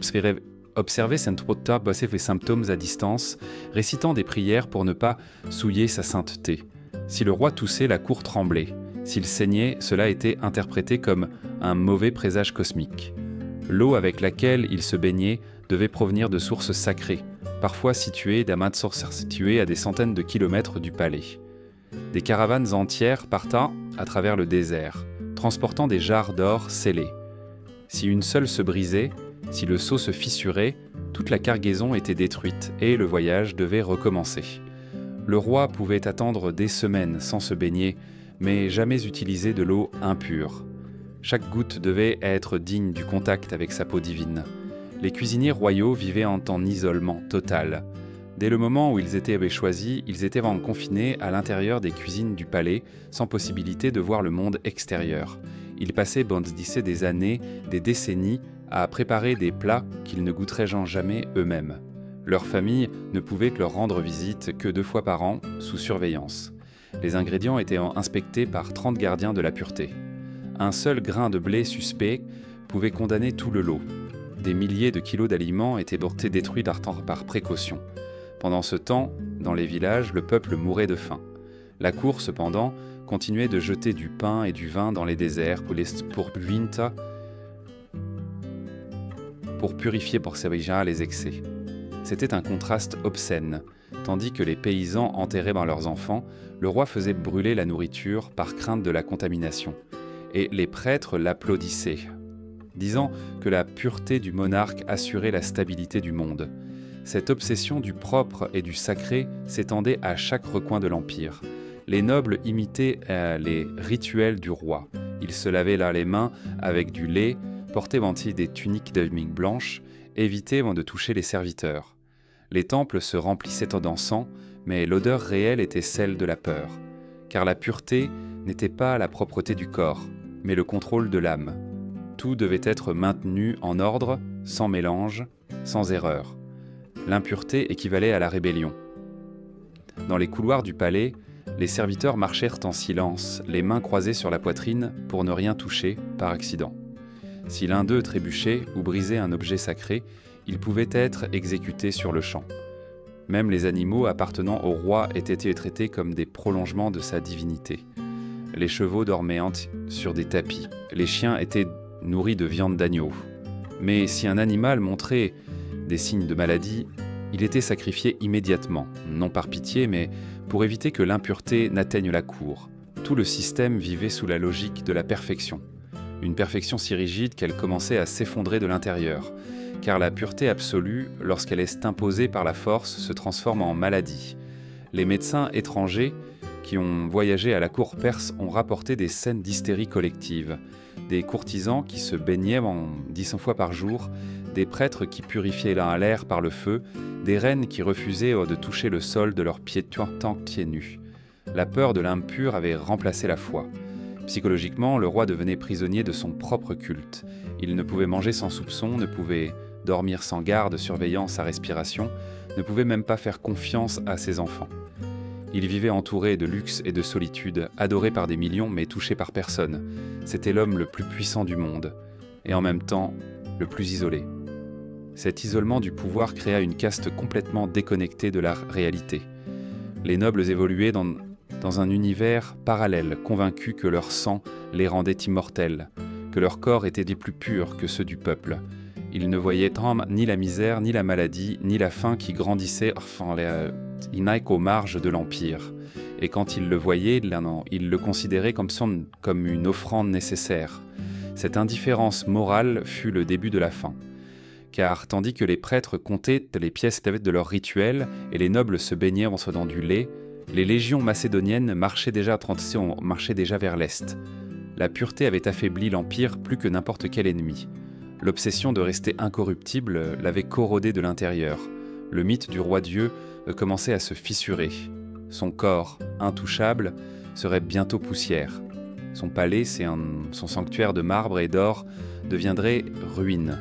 observaient ses symptômes à distance, récitant des prières pour ne pas souiller sa sainteté. Si le roi toussait, la cour tremblait. S'il saignait, cela était interprété comme un mauvais présage cosmique. L'eau avec laquelle il se baignait devait provenir de sources sacrées, parfois situées à des centaines de kilomètres du palais. Des caravanes entières partaient à travers le désert, transportant des jarres d'or scellées. Si une seule se brisait, si le seau se fissurait, toute la cargaison était détruite et le voyage devait recommencer. Le roi pouvait attendre des semaines sans se baigner, mais jamais utiliser de l'eau impure. Chaque goutte devait être digne du contact avec sa peau divine. Les cuisiniers royaux vivaient en isolement total. Dès le moment où ils étaient choisis, ils étaient confinés à l'intérieur des cuisines du palais, sans possibilité de voir le monde extérieur. Ils passaient des années, des décennies, à préparer des plats qu'ils ne goûteraient jamais eux-mêmes. Leur famille ne pouvait leur rendre visite que 2 fois par an, sous surveillance. Les ingrédients étaient inspectés par 30 gardiens de la pureté. Un seul grain de blé suspect pouvait condamner tout le lot. Des milliers de kilos d'aliments étaient détruits par précaution. Pendant ce temps, dans les villages, le peuple mourait de faim. La cour, cependant, continuait de jeter du pain et du vin dans les déserts pour pour purifier pour Sévilla les excès. C'était un contraste obscène. Tandis que les paysans enterraient leurs enfants, le roi faisait brûler la nourriture par crainte de la contamination. Et les prêtres l'applaudissaient, disant que la pureté du monarque assurait la stabilité du monde. Cette obsession du propre et du sacré s'étendait à chaque recoin de l'Empire. Les nobles imitaient les rituels du roi. Ils se lavaient les mains avec du lait, portaient des tuniques de mine blanche, évitaient de toucher les serviteurs. Les temples se remplissaient d'encens, mais l'odeur réelle était celle de la peur. Car la pureté n'était pas la propreté du corps, mais le contrôle de l'âme. Tout devait être maintenu en ordre, sans mélange, sans erreur. L'impureté équivalait à la rébellion. Dans les couloirs du palais, les serviteurs marchèrent en silence, les mains croisées sur la poitrine pour ne rien toucher par accident. Si l'un d'eux trébuchait ou brisait un objet sacré, il pouvait être exécuté sur le champ. Même les animaux appartenant au roi étaient traités comme des prolongements de sa divinité. Les chevaux dormaient sur des tapis. Les chiens étaient nourris de viande d'agneau. Mais si un animal montrait des signes de maladie, il était sacrifié immédiatement, non par pitié, mais pour éviter que l'impureté n'atteigne la cour. Tout le système vivait sous la logique de la perfection. Une perfection si rigide qu'elle commençait à s'effondrer de l'intérieur. Car la pureté absolue, lorsqu'elle est imposée par la force, se transforme en maladie. Les médecins étrangers qui ont voyagé à la cour perse ont rapporté des scènes d'hystérie collective. Des courtisans qui se baignaient 10 fois par jour, des prêtres qui purifiaient l'air par le feu, des reines qui refusaient de toucher le sol de leurs pieds tant pieds nus. La peur de l'impur avait remplacé la foi. Psychologiquement, le roi devenait prisonnier de son propre culte. Il ne pouvait manger sans soupçon, ne pouvait dormir sans garde surveillant sa respiration, ne pouvait même pas faire confiance à ses enfants. Il vivait entouré de luxe et de solitude, adoré par des millions mais touché par personne. C'était l'homme le plus puissant du monde, et en même temps, le plus isolé. Cet isolement du pouvoir créa une caste complètement déconnectée de la réalité. Les nobles évoluaient dans un univers parallèle, convaincus que leur sang les rendait immortels, que leur corps était des plus purs que ceux du peuple. Ils ne voyaient ni la misère, ni la maladie, ni la faim qui grandissait aux marges de l'Empire. Et quand ils le voyaient, ils le considéraient comme une offrande nécessaire. Cette indifférence morale fut le début de la fin. Car tandis que les prêtres comptaient les pièces de leur rituel et les nobles se baignaient dans du lait, les légions macédoniennes marchaient déjà vers l'est. La pureté avait affaibli l'Empire plus que n'importe quel ennemi. L'obsession de rester incorruptible l'avait corrodé de l'intérieur. Le mythe du roi Dieu commençait à se fissurer. Son corps, intouchable, serait bientôt poussière. Son palais, son sanctuaire de marbre et d'or, deviendrait ruine.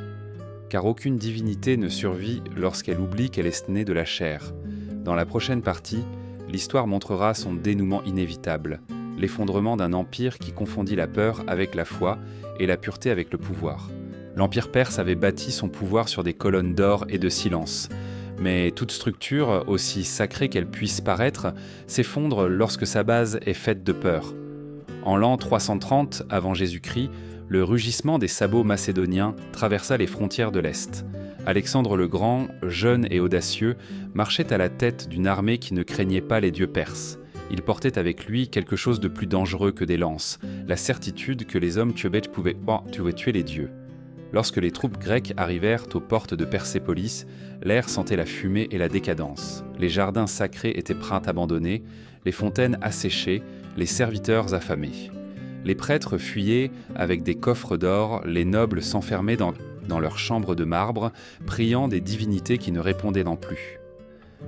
Car aucune divinité ne survit lorsqu'elle oublie qu'elle est née de la chair. Dans la prochaine partie, l'histoire montrera son dénouement inévitable, l'effondrement d'un empire qui confondit la peur avec la foi et la pureté avec le pouvoir. L'Empire perse avait bâti son pouvoir sur des colonnes d'or et de silence. Mais toute structure, aussi sacrée qu'elle puisse paraître, s'effondre lorsque sa base est faite de peur. En l'an 330 avant Jésus-Christ, le rugissement des sabots macédoniens traversa les frontières de l'Est. Alexandre le Grand, jeune et audacieux, marchait à la tête d'une armée qui ne craignait pas les dieux perses. Il portait avec lui quelque chose de plus dangereux que des lances, la certitude que les hommes pouvaient tuer les dieux. Lorsque les troupes grecques arrivèrent aux portes de Persépolis, l'air sentait la fumée et la décadence. Les jardins sacrés étaient prêts à abandonner, les fontaines asséchées, les serviteurs affamés. Les prêtres fuyaient avec des coffres d'or, les nobles s'enfermaient dans leurs chambres de marbre, priant des divinités qui ne répondaient non plus.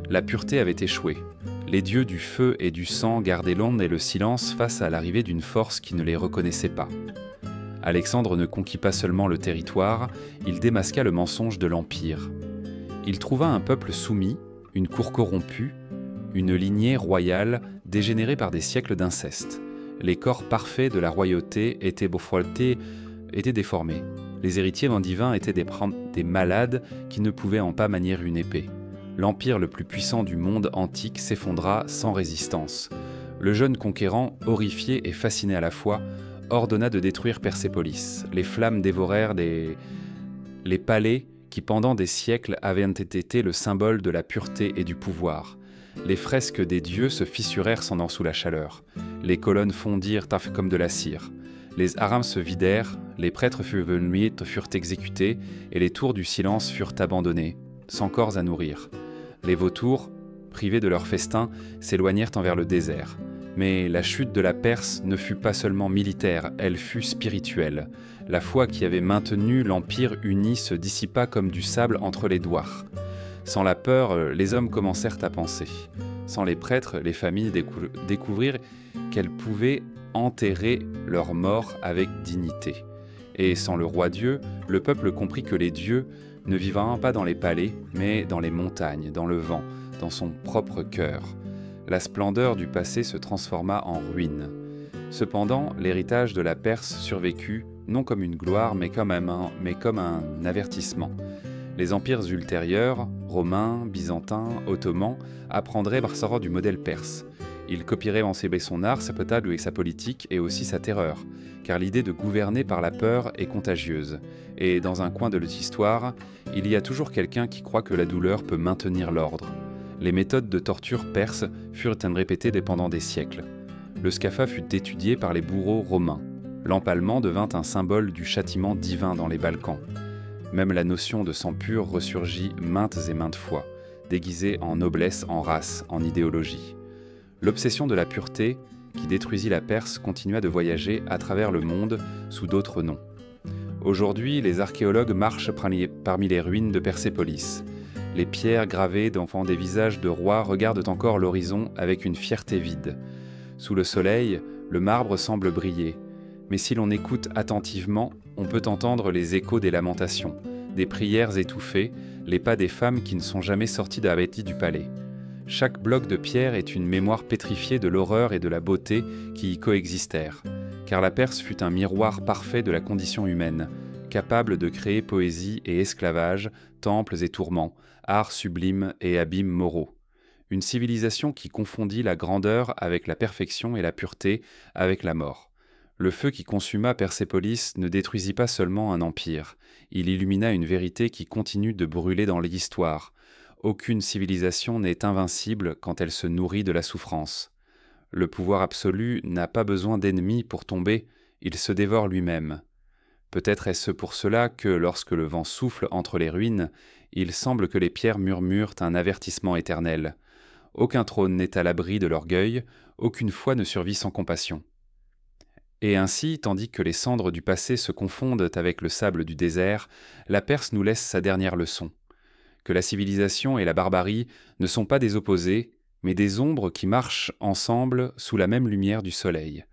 La pureté avait échoué. Les dieux du feu et du sang gardaient l'ombre et le silence face à l'arrivée d'une force qui ne les reconnaissait pas. Alexandre ne conquit pas seulement le territoire, il démasqua le mensonge de l'Empire. Il trouva un peuple soumis, une cour corrompue, une lignée royale dégénérée par des siècles d'inceste. Les corps parfaits de la royauté étaient déformés. Les héritiers divins étaient des malades qui ne pouvaient pas manier une épée. L'empire le plus puissant du monde antique s'effondra sans résistance. Le jeune conquérant, horrifié et fasciné à la fois, ordonna de détruire Persépolis. Les flammes dévorèrent les palais qui pendant des siècles avaient été le symbole de la pureté et du pouvoir. Les fresques des dieux se fissurèrent sous la chaleur. Les colonnes fondirent comme de la cire. Les harams se vidèrent, les prêtres furent exécutés, et les tours du silence furent abandonnées, sans corps à nourrir. Les vautours, privés de leur festin, s'éloignèrent envers le désert. Mais la chute de la Perse ne fut pas seulement militaire, elle fut spirituelle. La foi qui avait maintenu l'empire uni se dissipa comme du sable entre les doigts. Sans la peur, les hommes commencèrent à penser. Sans les prêtres, les familles découvrirent qu'elles pouvaient enterrer leurs morts avec dignité. Et sans le roi Dieu, le peuple comprit que les dieux ne vivaient pas dans les palais, mais dans les montagnes, dans le vent, dans son propre cœur. La splendeur du passé se transforma en ruine. Cependant, l'héritage de la Perse survécut, non comme une gloire, mais comme un avertissement. Les empires ultérieurs, romains, byzantins, ottomans, apprendraient Barçara du modèle perse. Ils copieraient en son art, sa potable et sa politique, et aussi sa terreur, car l'idée de gouverner par la peur est contagieuse. Et dans un coin de l'histoire, il y a toujours quelqu'un qui croit que la douleur peut maintenir l'ordre. Les méthodes de torture perses furent répétées pendant des siècles. Le scapha fut étudié par les bourreaux romains. L'empalement devint un symbole du châtiment divin dans les Balkans. Même la notion de sang pur ressurgit maintes et maintes fois, déguisée en noblesse, en race, en idéologie. L'obsession de la pureté, qui détruisit la Perse, continua de voyager à travers le monde sous d'autres noms. Aujourd'hui, les archéologues marchent parmi les ruines de Persépolis. Les pierres gravées d'enfants des visages de rois regardent encore l'horizon avec une fierté vide. Sous le soleil, le marbre semble briller. Mais si l'on écoute attentivement, on peut entendre les échos des lamentations, des prières étouffées, les pas des femmes qui ne sont jamais sorties du palais. Chaque bloc de pierre est une mémoire pétrifiée de l'horreur et de la beauté qui y coexistèrent, car la Perse fut un miroir parfait de la condition humaine, capable de créer poésie et esclavage, temples et tourments, arts sublimes et abîmes moraux. Une civilisation qui confondit la grandeur avec la perfection et la pureté avec la mort. Le feu qui consuma Persépolis ne détruisit pas seulement un empire, il illumina une vérité qui continue de brûler dans l'histoire. Aucune civilisation n'est invincible quand elle se nourrit de la souffrance. Le pouvoir absolu n'a pas besoin d'ennemis pour tomber, il se dévore lui-même. Peut-être est-ce pour cela que, lorsque le vent souffle entre les ruines, il semble que les pierres murmurent un avertissement éternel. Aucun trône n'est à l'abri de l'orgueil, aucune foi ne survit sans compassion. Et ainsi, tandis que les cendres du passé se confondent avec le sable du désert, la Perse nous laisse sa dernière leçon. Que la civilisation et la barbarie ne sont pas des opposés, mais des ombres qui marchent ensemble sous la même lumière du soleil.